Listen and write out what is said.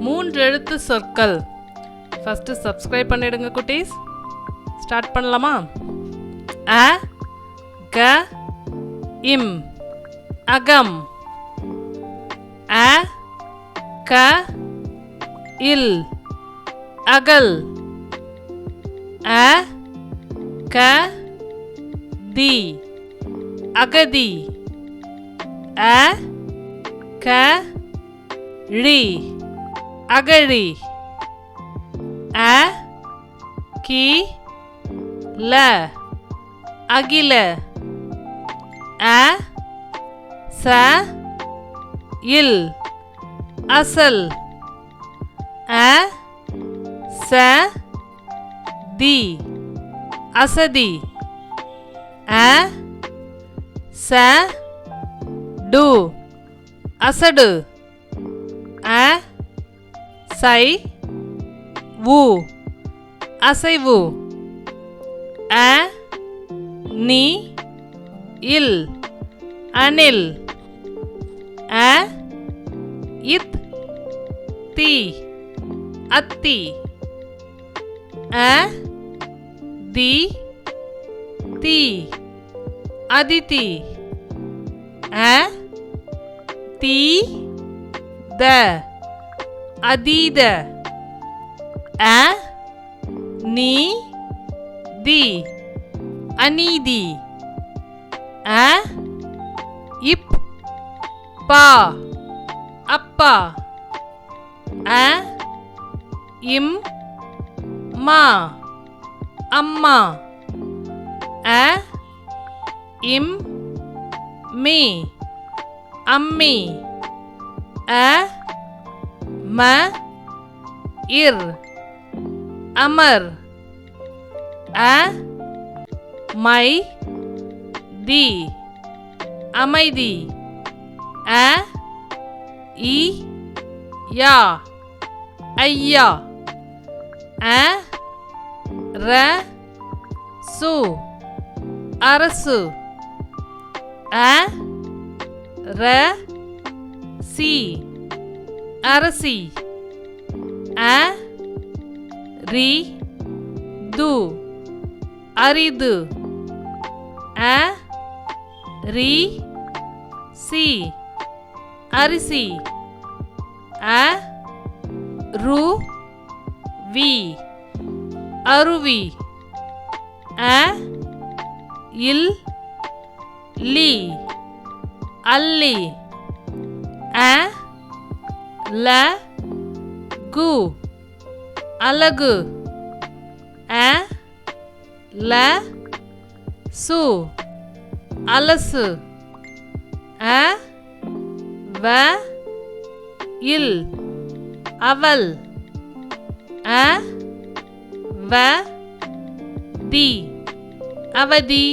மூன்று எழுத்து சொற்கள். ஃபஸ்ட்டு சப்ஸ்கிரைப் பண்ணிடுங்க குட்டீஸ். ஸ்டார்ட் பண்ணலாமா? அ க இம் அகம். அ க இல் அகல். அ க தி அகதி. அ க ழி அகழி. அ கி ல அகில. அ ச இல் அசல். அ ச தி அசதி. அ ச டு அசடு. அ சை வு அசைவு. அ நி இல் அணில். அ இத் தி அத்தி. அ தி தி அதிதி. அ தி த அதீத. அ நீ தி அநீதி. அ இப் பா அப்பா. அ இம் மா அம்மா. அ இம் மீ அம்மி. அ ம இர் அமர். அ மை தி அமைதி. அ இ யா ஐயா. அ ர சு அரசு. அ ர சி அரசி. அ ரி து அரிது. அ ரி சி அரிசி. அ ரு வி அருவி. அ இல் லி அல்லி. அ ல கு அலகு. அ ல சு அலசு. அ வ இல் அவல். அ வ தி அவதி.